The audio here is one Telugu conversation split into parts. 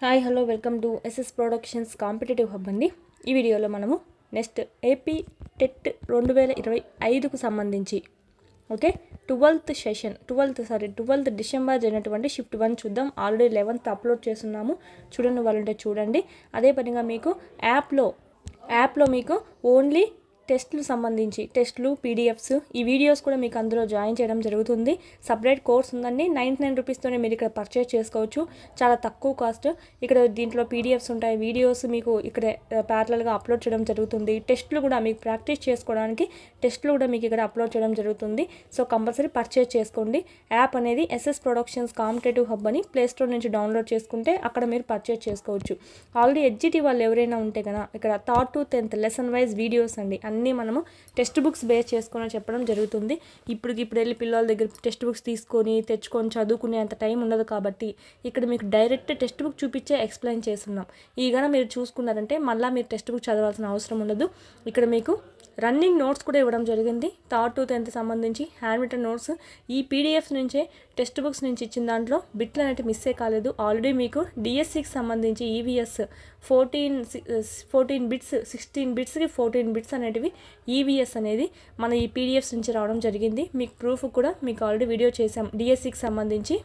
Hi hello welcome to SS productions competitive hub అండి. ఈ వీడియోలో మనము నెక్స్ట్ ఏపీ టెట్ 2025కు సంబంధించి ఓకే 12th డిసెంబర్ జరిగినటువంటి షిఫ్ట్ 1 చూద్దాం. ఆల్రెడీ 11th అప్లోడ్ చేస్తున్నాము, చూడండి వాళ్ళంటే చూడండి. అదే పనిగా మీకు యాప్లో మీకు ఓన్లీ టెస్ట్లు సంబంధించి టెస్ట్లు పీడిఎఫ్స్ ఈ వీడియోస్ కూడా మీకు అందులో జాయిన్ చేయడం జరుగుతుంది. సపరేట్ కోర్స్ ఉందండి. 99 రూపీస్తోనే మీరు ఇక్కడ పర్చేస్ చేసుకోవచ్చు. చాలా తక్కువ కాస్ట్. ఇక్కడ దీంట్లో పీడిఎఫ్స్ ఉంటాయి, వీడియోస్ మీకు ఇక్కడ ప్యారలల్గా అప్లోడ్ చేయడం జరుగుతుంది. టెస్ట్లు కూడా మీకు ప్రాక్టీస్ చేసుకోవడానికి టెస్ట్లు కూడా మీకు ఇక్కడ అప్లోడ్ చేయడం జరుగుతుంది. సో కంపల్సరీ పర్చేస్ చేసుకోండి. యాప్ అనేది ఎస్ఎస్ ప్రొడక్షన్స్ కాంపిటేటివ్ హబ్ అని ప్లేస్టోర్ నుంచి డౌన్లోడ్ చేసుకుంటే అక్కడ మీరు పర్చేస్ చేసుకోవచ్చు. ఆల్రెడీ ఎడ్జిటీ వాళ్ళు ఎవరైనా ఉంటే కదా ఇక్కడ 3rd to 10th lesson wise videos అండి. అన్నీ మనము టెక్స్ట్ బుక్స్ బేస్ చేసుకొని చెప్పడం జరుగుతుంది. ఇప్పుడు వెళ్ళి పిల్లల దగ్గర టెక్స్ట్ బుక్స్ తీసుకొని తెచ్చుకొని చదువుకునే అంత టైం ఉండదు కాబట్టి ఇక్కడ మీకు డైరెక్ట్ టెక్స్ట్ బుక్ చూపించే ఎక్స్ప్లెయిన్ చేస్తున్నాం. ఈగన మీరు చూసుకున్నారంటే మళ్ళీ మీరు టెక్స్ట్ బుక్ చదవాల్సిన అవసరం ఉండదు. ఇక్కడ మీకు రన్నింగ్ నోట్స్ కూడా ఇవ్వడం జరిగింది. 3rd to 10th సంబంధించి హ్యాండ్ రిటన్ నోట్స్ ఈ పీడిఎఫ్స్ నుంచే టెక్స్ట్ బుక్స్ నుంచి ఇచ్చిన దాంట్లో బిట్లు అనేవి మిస్సే కాలేదు. ఆల్రెడీ మీకు డిఎస్సికి సంబంధించి ఈవీఎస్ 14 బిట్స్ 16 బిట్స్కి 14 బిట్స్ అనేటివి ఈవీఎస్ అనేది మన ఈ పీడిఎఫ్స్ నుంచి రావడం జరిగింది. మీకు ప్రూఫ్ కూడా మీకు ఆల్రెడీ వీడియో చేసాం. డిఎస్సికి సంబంధించి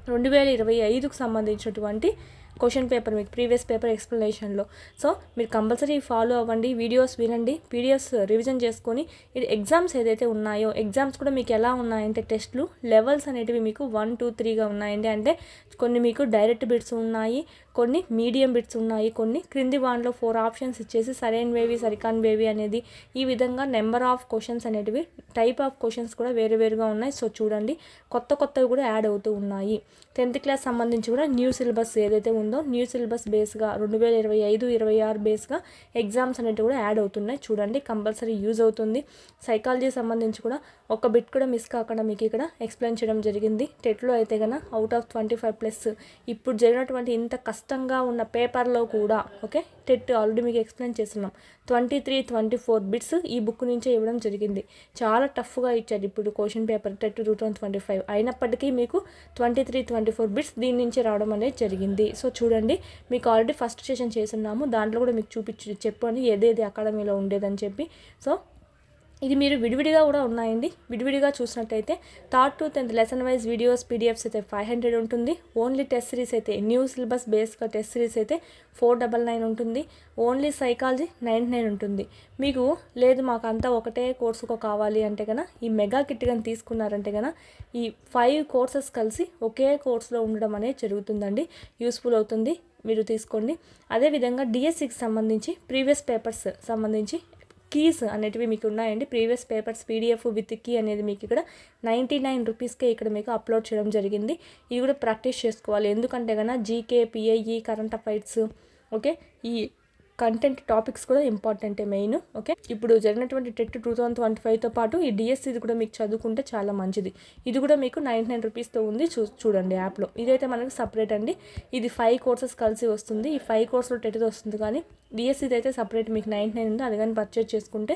2025కు సంబంధించినటువంటి క్వశ్చన్ పేపర్ మీకు ప్రీవియస్ పేపర్ ఎక్స్ప్లెనేషన్లో. సో మీరు కంపల్సరీ ఫాలో అవ్వండి, వీడియోస్ వినండి, పీడిఎఫ్స్ రివిజన్ చేసుకొని ఇది ఎగ్జామ్స్ ఏదైతే ఉన్నాయో ఎగ్జామ్స్ కూడా మీకు ఎలా ఉన్నాయంటే టెస్ట్లు లెవెల్స్ అనేటివి మీకు 1, 2, 3గా ఉన్నాయండి. అంటే కొన్ని మీకు డైరెక్ట్ బిట్స్ ఉన్నాయి, కొన్ని మీడియం బిట్స్ ఉన్నాయి, కొన్ని క్రింది వాన్లో 4 ఆప్షన్స్ ఇచ్చేసి సరైనవేవి సరికానివేవి అనేది ఈ విధంగా నెంబర్ ఆఫ్ క్వశ్చన్స్ అనేటివి టైప్ ఆఫ్ క్వశ్చన్స్ కూడా వేరువేరుగా ఉన్నాయి. సో చూడండి, కొత్తవి కూడా యాడ్ అవుతూ ఉన్నాయి. 10th క్లాస్ సంబంధించి కూడా న్యూ సిలబస్ ఏదైతే ఉందో న్యూ సిలబస్ బేస్గా 2025-26 బేస్గా ఎగ్జామ్స్ అనేవి కూడా యాడ్ అవుతున్నాయి. చూడండి, కంపల్సరీ యూజ్ అవుతుంది. సైకాలజీ సంబంధించి కూడా ఒక బిట్ కూడా మిస్ కాకుండా మీకు ఇక్కడ ఎక్స్ప్లెయిన్ చేయడం జరిగింది. టెట్లో అయితే కన్నా అవుట్ ఆఫ్ 25+ ఇప్పుడు జరిగినటువంటి ఇంత కష్టంగా ఉన్న పేపర్లో కూడా ఓకే టెట్ ఆల్రెడీ మీకు ఎక్స్ప్లెయిన్ చేస్తున్నాం. 23-24 బిట్స్ ఈ బుక్ నుంచే ఇవ్వడం జరిగింది. చాలా టఫ్గా ఇచ్చారు ఇప్పుడు క్వశ్చన్ పేపర్ టెట్ 2025. అయినప్పటికీ మీకు 23-24 బిట్స్ దీని నుంచి రావడం అనేది జరిగింది. సో చూడండి, మీకు ఆల్రెడీ ఫస్ట్ సెషన్ చేస్తున్నాము, దాంట్లో కూడా మీకు చెప్పండి ఏదేది అకాడమీలో ఉండేదని చెప్పి. సో ఇది మీరు విడివిడిగా కూడా ఉన్నాయండి. విడివిడిగా చూసినట్టయితే 3rd to 10th lesson wise videos PDFs అయితే 500 ఉంటుంది. ఓన్లీ టెస్ట్ సిరీస్ అయితే న్యూ సిలబస్ బేస్గా టెస్ట్ సిరీస్ అయితే 499 ఉంటుంది. ఓన్లీ సైకాలజీ 99 ఉంటుంది. మీకు లేదు మాకు అంతా ఒకటే కోర్సుకు కావాలి అంటే కనుక ఈ మెగా కిట్ కానీ తీసుకున్నారంటే కనుక ఈ 5 కోర్సెస్ కలిసి ఒకే కోర్సులో ఉండడం అనేది జరుగుతుందండి. యూస్ఫుల్ అవుతుంది, మీరు తీసుకోండి. అదేవిధంగా డిఎస్సికి సంబంధించి ప్రీవియస్ పేపర్స్ సంబంధించి కీస్ అనేటివి మీకు ఉన్నాయండి. Previous papers PDF with key అనేది మీకు ఇక్కడ 99 రూపీస్కే ఇక్కడ మీకు అప్లోడ్ చేయడం జరిగింది. ఇవి కూడా ప్రాక్టీస్ చేసుకోవాలి. ఎందుకంటే కన్నా GK, PIE, current affairs okay ఈ కంటెంట్ టాపిక్స్ కూడా ఇంపార్టెంటే మెయిన్. ఓకే ఇప్పుడు జరిగినటువంటి టెట్ 2025తో పాటు ఈ డిఎస్సి ఇది కూడా మీకు చదువుకుంటే చాలా మంచిది. ఇది కూడా మీకు 99 రూపీస్తో ఉంది. చూడండి యాప్లో. ఇదైతే మనకు సపరేట్ అండి. ఇది 5 కోర్సెస్ కలిసి వస్తుంది. ఈ 5 కోర్సులో టెట్తో వస్తుంది, కానీ డిఎస్సిది అయితే సపరేట్ మీకు 99 ఉంది. అది కానీ పర్చేజ్ చేసుకుంటే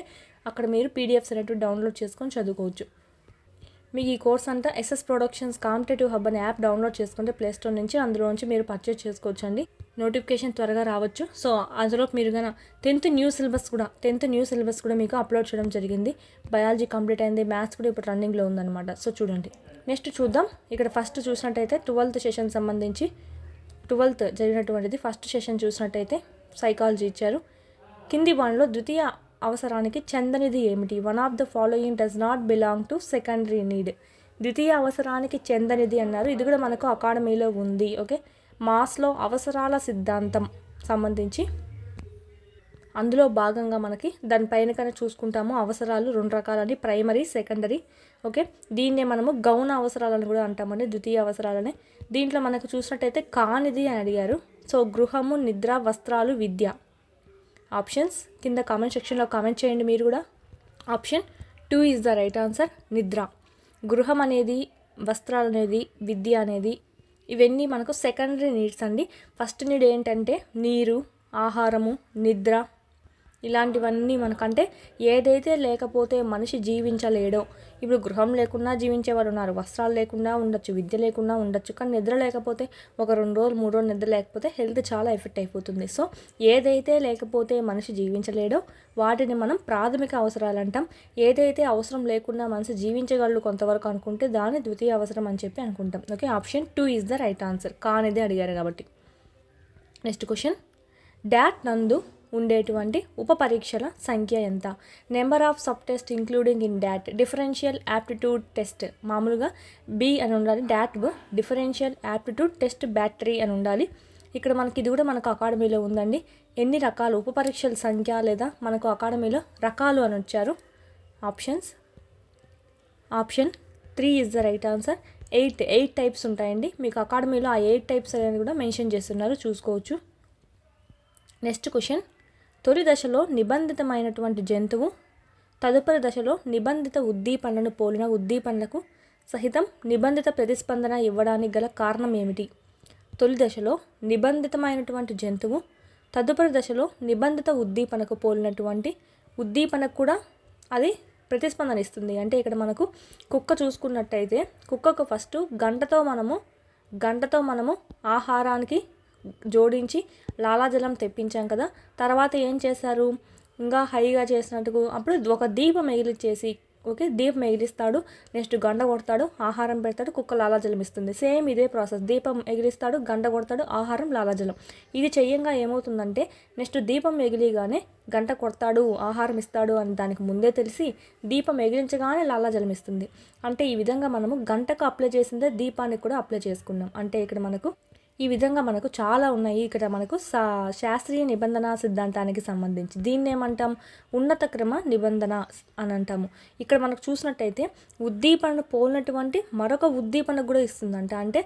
అక్కడ మీరు పీడిఎఫ్స్ అనేవి డౌన్లోడ్ చేసుకొని చదువుకోవచ్చు. మీకు ఈ కోర్స్ అంతా ఎస్ఎస్ ప్రొడక్షన్స్ కాంపిటేటివ్ హబ్ అనే యాప్ డౌన్లోడ్ చేసుకుంటే ప్లేస్టోర్ నుంచి అందులోంచి మీరు పర్చేజ్ చేసుకోవచ్చు అండి. నోటిఫికేషన్ త్వరగా రావచ్చు. సో అందులో మీరు కన్నా 10th న్యూ సిలబస్ కూడా మీకు అప్లోడ్ చేయడం జరిగింది. బయాలజీ కంప్లీట్ అయింది, మ్యాథ్స్ కూడా ఇప్పుడు రన్నింగ్లో ఉందన్నమాట. సో చూడండి, నెక్స్ట్ చూద్దాం. ఇక్కడ ఫస్ట్ చూసినట్టయితే 12th సెషన్ సంబంధించి 12th జరిగినటువంటిది ఫస్ట్ సెషన్ చూసినట్టయితే సైకాలజీ ఇచ్చారు. కింది వాన్లో ద్వితీయ అవసరానికి చెందనిది ఏమిటి? 1 of the following does not belong to secondary need. ద్వితీయ అవసరానికి చెందనిది అన్నారు. ఇది కూడా మనకు అకాడమీలో ఉంది. ఓకే మాస్లో అవసరాల సిద్ధాంతం సంబంధించి అందులో భాగంగా మనకి దానిపైన కన్నా చూసుకుంటాము. అవసరాలు 2 రకాలని, ప్రైమరీ, సెకండరీ. ఓకే దీన్నే మనము గౌణ అవసరాలను కూడా అంటామండి, ద్వితీయ అవసరాలనే. దీంట్లో మనకు చూసినట్టయితే కానిది అని అడిగారు. సో గృహము, నిద్ర, వస్త్రాలు, విద్య. ఆప్షన్స్ కింద కామెంట్ సెక్షన్లో కామెంట్ చేయండి మీరు కూడా. Option 2 is the right answer. నిద్ర, గృహం అనేది, వస్త్రాలు అనేది, విద్య అనేది ఇవన్నీ మనకు సెకండరీ నీడ్స్ అండి. ఫస్ట్ నీడ్ ఏంటంటే నీరు, ఆహారము, నిద్ర, ఇలాంటివన్నీ మనకంటే ఏదైతే లేకపోతే మనిషి జీవించలేడో, ఇప్పుడు గృహం లేకుండా జీవించేవారు ఉన్నారు, వస్త్రాలు లేకుండా ఉండొచ్చు, విద్య లేకుండా ఉండొచ్చు, కానీ నిద్ర లేకపోతే ఒక 2 రోజులు 3 రోజులు నిద్ర లేకపోతే హెల్త్ చాలా ఎఫెక్ట్ అయిపోతుంది. సో ఏదైతే లేకపోతే మనిషి జీవించలేడో వాటిని మనం ప్రాథమిక అవసరాలు అంటాం. ఏదైతే అవసరం లేకుండా మనిషి జీవించగలడు కొంతవరకు అనుకుంటే దాన్ని ద్వితీయ అవసరం అని చెప్పి అనుకుంటాం. Okay, option 2 is the right answer. కానిదే అడిగారు కాబట్టి. నెక్స్ట్ క్వశ్చన్, డాట్ నందు ఉండేటువంటి ఉప పరీక్షల సంఖ్య ఎంత? Number of sub test including in dot. Differential aptitude test మామూలుగా బి అని ఉండాలి, dot differential aptitude test battery అని ఉండాలి. ఇక్కడ మనకి ఇది కూడా మనకు అకాడమీలో ఉందండి. ఎన్ని రకాలు ఉప పరీక్షల సంఖ్య లేదా మనకు అకాడమీలో రకాలు అని వచ్చారు. Option 3 is the right answer. 8 types ఉంటాయండి. మీకు అకాడమీలో ఆ 8 టైప్స్ అనేది కూడా మెన్షన్ చేస్తున్నారు, చూసుకోవచ్చు. నెక్స్ట్ క్వశ్చన్, తొలి దశలో నిబంధితమైనటువంటి జంతువు తదుపరి దశలో నిబంధిత ఉద్దీపనను పోలిన ఉద్దీపనలకు సహితం నిబంధిత ప్రతిస్పందన ఇవ్వడానికి గల కారణం ఏమిటి? తొలి దశలో నిబంధితమైనటువంటి జంతువు తదుపరి దశలో నిబంధిత ఉద్దీపనకు పోలినటువంటి ఉద్దీపనకు కూడా అది ప్రతిస్పందన ఇస్తుంది. అంటే ఇక్కడ మనకు కుక్క చూసుకున్నట్టయితే కుక్కకు ఫస్ట్ గంటతో మనము ఆహారానికి జోడించి లాలాజలం తెప్పించాం కదా, తర్వాత ఏం చేశారు, ఇంకా హైగా చేసినట్టుకు అప్పుడు ఒక దీపం ఎగిలిచ్చేసి, ఓకే, దీపం ఎగిలిస్తాడు, నెక్స్ట్ గంట కొడతాడు, ఆహారం పెడతాడు, కుక్క లాలాజలం ఇస్తుంది. సేమ్ ఇదే ప్రాసెస్, దీపం ఎగిలిస్తాడు, గంట కొడతాడు, ఆహారం లాలాజలం. ఇది చెయ్యంగా ఏమవుతుందంటే నెక్స్ట్ దీపం ఎగిలిగానే గంట కొడతాడు, ఆహారం ఇస్తాడు అని దానికి ముందే తెలిసి దీపం ఎగిలించగానే లాలాజలం ఇస్తుంది. అంటే ఈ విధంగా మనము గంటకు అప్లై చేసిందే దీపానికి కూడా అప్లై చేసుకున్నాం. అంటే ఇక్కడ మనకు ఈ విధంగా మనకు చాలా ఉన్నాయి. ఇక్కడ మనకు శాస్త్రీయ నిబంధన సిద్ధాంతానికి సంబంధించి దీన్ని ఏమంటాం, ఉన్నత క్రమ నిబంధన అని అంటాము. ఇక్కడ మనకు చూసినట్టయితే ఉద్దీపనను పోలినటువంటి మరొక ఉద్దీపన కూడా ఇస్తుందంట. అంటే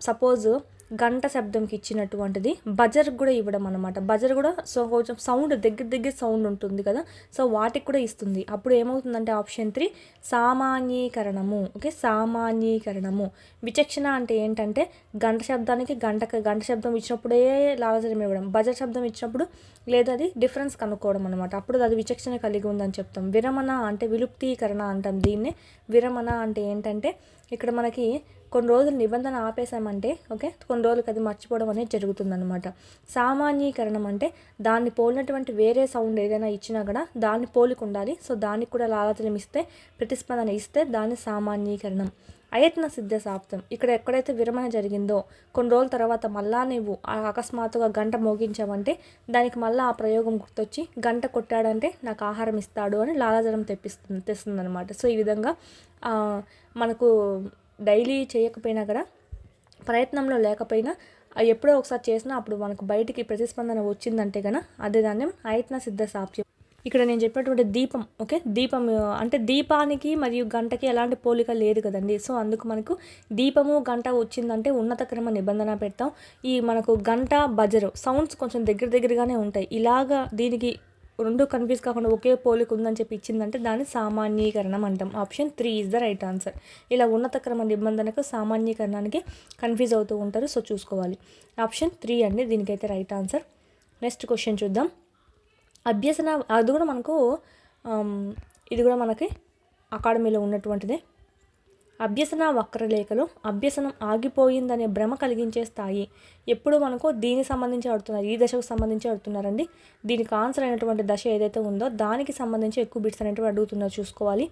సపోజ్ గంట శబ్దంకి ఇచ్చినటువంటిది బజర్కి కూడా ఇవ్వడం అనమాట. బజర్ కూడా సో కొంచెం సౌండ్ దగ్గర సౌండ్ ఉంటుంది కదా, సో వాటికి కూడా ఇస్తుంది. అప్పుడు ఏమవుతుందంటే ఆప్షన్ 3 సామాన్యీకరణము. ఓకే, సామాన్యీకరణము. విచక్షణ అంటే ఏంటంటే గంట శబ్దానికి గంట శబ్దం ఇచ్చినప్పుడే లాలాజలం ఇవ్వడం, బజర్ శబ్దం ఇచ్చినప్పుడు లేదా అది డిఫరెన్స్ కనుక్కోవడం అనమాట. అప్పుడు అది విచక్షణ కలిగి ఉందని చెప్తాం. విరమణ అంటే విలుప్తీకరణ అంటాం దీన్ని. విరమణ అంటే ఏంటంటే ఇక్కడ మనకి కొన్ని రోజులు నిబంధన ఆపేసామంటే ఓకే, కొన్ని రోజులకి అది మర్చిపోవడం అనేది జరుగుతుందన్నమాట. సామాన్యీకరణం అంటే దాన్ని పోలినటువంటి వేరే సౌండ్ ఏదైనా ఇచ్చినా కూడా దాన్ని పోలిక ఉండాలి. సో దానికి కూడా లాలాజలం ఇస్తే ప్రతిస్పందన ఇస్తే దాన్ని సామాన్యీకరణం. అయత్న సిద్ధ సాప్తం, ఇక్కడ ఎక్కడైతే విరమణ జరిగిందో కొన్ని రోజుల తర్వాత మళ్ళా నువ్వు అకస్మాత్తుగా గంట మోగించావంటే దానికి మళ్ళీ ఆ ప్రయోగం గుర్తొచ్చి గంట కొట్టాడంటే నాకు ఆహారం ఇస్తాడు అని లాలాజలం తెస్తుంది అనమాట. సో ఈ విధంగా మనకు డైలీ చేయకపోయినా కూడా ప్రయత్నంలో లేకపోయినా ఎప్పుడో ఒకసారి చేసినా అప్పుడు మనకు బయటికి ప్రతిస్పందన వచ్చిందంటే కనుక అదే దాన్ని అయత్న సిద్ధ సాప్యం. ఇక్కడ నేను చెప్పినటువంటి దీపం, ఓకే, దీపం అంటే దీపానికి మరియు గంటకి ఎలాంటి పోలిక లేదు కదండి. సో అందుకు మనకు దీపము గంట వచ్చిందంటే ఉన్నత క్రమ నిబంధన పెడతాం. ఈ మనకు గంట బజరు సౌండ్స్ కొంచెం దగ్గరగానే ఉంటాయి. ఇలాగా దీనికి రెండు కన్ఫ్యూజ్ కాకుండా ఒకే పోలిక ఉందని చెప్పి ఇచ్చిందంటే దాన్ని సామాన్యీకరణం అంటాం. Option 3 is the right answer. ఇలా ఉన్నత క్రమ నిబంధనకు సామాన్యీకరణానికి కన్ఫ్యూజ్ అవుతూ ఉంటారు, సో చూసుకోవాలి. ఆప్షన్ 3 అండి దీనికైతే రైట్ ఆన్సర్. నెక్స్ట్ క్వశ్చన్ చూద్దాం. అభ్యసన, అది కూడా మనకు ఇది కూడా మనకి అకాడమీలో ఉన్నటువంటిదే. అభ్యసన వక్రలేఖలో అభ్యసనం ఆగిపోయిందనే భ్రమ కలిగించే స్థాయి ఎప్పుడు మనకు దీనికి సంబంధించి అడుగుతున్నారు, ఈ దశకు సంబంధించి అడుగుతున్నారండి. దీనికి ఆన్సర్ అయినటువంటి దశ ఏదైతే ఉందో దానికి సంబంధించి ఎక్కువ బిట్స్ అనేటువంటి అడుగుతున్నారు, చూసుకోవాలి.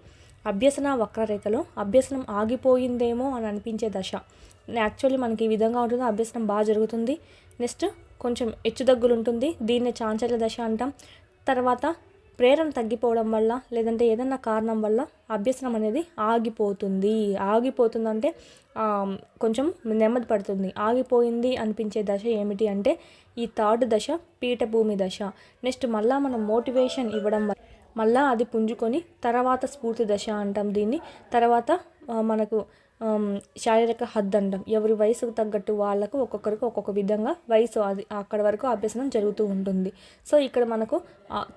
అభ్యసన వక్రరేఖలో అభ్యసనం ఆగిపోయిందేమో అని అనిపించే దశ. యాక్చువల్లీ మనకి ఈ విధంగా ఉంటుంది, అభ్యసనం బాగా జరుగుతుంది, నెక్స్ట్ కొంచెం హెచ్చుదగ్గులు ఉంటుంది, దీన్నే చాంచల్య దశ అంటాం. తర్వాత ప్రేరణ తగ్గిపోవడం వల్ల లేదంటే ఏదన్నా కారణం వల్ల అభ్యసనం అనేది ఆగిపోతుందంటే కొంచెం నెమ్మది పడుతుంది. ఆగిపోయింది అనిపించే దశ ఏమిటి అంటే ఈ థర్డ్ దశ పీఠభూమి దశ. నెక్స్ట్ మళ్ళీ మనం మోటివేషన్ ఇవ్వడం వల్ల మళ్ళీ అది పుంజుకొని తర్వాత స్ఫూర్తి దశ అంటాం దీన్ని. తర్వాత మనకు శారీరక హద్దు అంటాం. ఎవరి వయసుకు తగ్గట్టు వాళ్ళకు ఒక్కొక్కరికి ఒక్కొక్క విధంగా వయసు అది అక్కడ వరకు అభ్యసనం జరుగుతూ ఉంటుంది. సో ఇక్కడ మనకు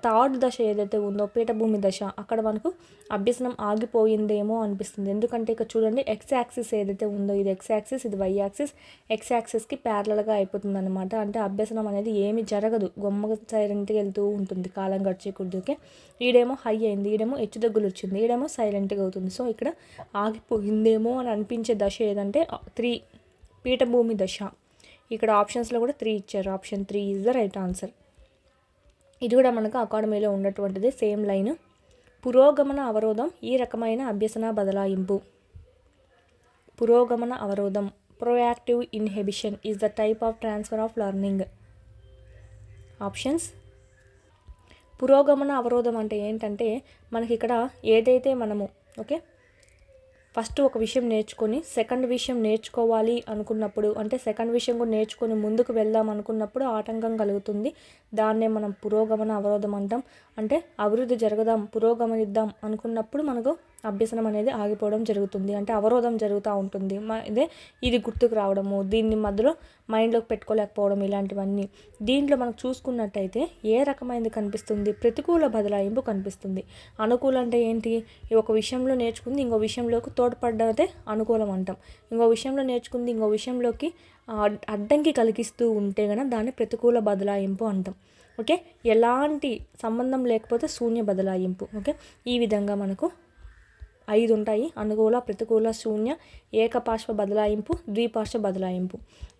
థర్డ్ దశ ఏదైతే ఉందో పీఠభూమి దశ, అక్కడ మనకు అభ్యసనం ఆగిపోయిందేమో అనిపిస్తుంది. ఎందుకంటే ఇక్కడ చూడండి, ఎక్స్ యాక్సిస్ ఏదైతే ఉందో ఇది ఎక్స్ యాక్సిస్, ఇది వై యాక్సిస్. ఎక్స్ యాక్సిస్కి ప్యారలల్గా అయిపోతుంది అనమాట. అంటే అభ్యసనం అనేది ఏమి జరగదు, గొమ్మ సైలెంట్గా వెళ్తూ ఉంటుంది కాలం గడిచే కొద్దికే. ఈడేమో హై అయింది, ఈడేమో హెచ్చు దగ్గులు వచ్చింది, ఈడేమో సైలెంట్గా అవుతుంది. సో ఇక్కడ ఆగిపోయిందేమో అని అనిపించే దశ ఏదంటే 3 పీఠభూమి దశ. ఇక్కడ ఆప్షన్స్లో కూడా 3 ఇచ్చారు. Option 3 is the right answer. ఇది కూడా మనకు అకాడమీలో ఉన్నటువంటిది, సేమ్ లైన్. పురోగమన అవరోధం ఈ రకమైన అభ్యసన బదలాయింపు. పురోగమన అవరోధం, proactive inhibition is the type of transfer of learning. Options. పురోగమన అవరోధం అంటే ఏంటంటే మనకి ఇక్కడ ఏదైతే మనము ఫస్ట్ ఒక విషయం నేర్చుకొని సెకండ్ విషయం నేర్చుకోవాలి అనుకున్నప్పుడు, అంటే సెకండ్ విషయం కూడా నేర్చుకొని ముందుకు వెళ్దాం అనుకున్నప్పుడు ఆటంకం కలుగుతుంది. దాన్నే మనం పురోగమన అవరోధం అంటాం. అంటే అభివృద్ధి జరగదాం, పురోగమనిద్దాం అనుకున్నప్పుడు మనకు అభ్యసనం అనేది ఆగిపోవడం జరుగుతుంది, అంటే అవరోధం జరుగుతూ ఉంటుంది. ఇది గుర్తుకు రావడము, దీన్ని మధ్యలో మైండ్లోకి పెట్టుకోలేకపోవడం, ఇలాంటివన్నీ. దీంట్లో మనకు చూసుకున్నట్టయితే ఏ రకమైనది కనిపిస్తుంది? ప్రతికూల బదలాయింపు కనిపిస్తుంది. అనుకూలం అంటే ఏంటి? ఒక విషయంలో నేర్చుకుంది ఇంకో విషయంలోకి తోడ్పడ్డదే అనుకూలం అంటాం. ఇంకో విషయంలో నేర్చుకుంది ఇంకో విషయంలోకి అడ్డంకి కలిగిస్తూ ఉంటే కనుక దాన్ని ప్రతికూల బదలాయింపు అంటాం. ఎలాంటి సంబంధం లేకపోతే శూన్య బదలాయింపు. ఈ విధంగా మనకు 5 ఉంటాయి: అనుకూల, ప్రతికూల, శూన్య, ఏకపార్శ్వ బదలాయింపు, ద్విపార్శ్వ బదలాయింపు.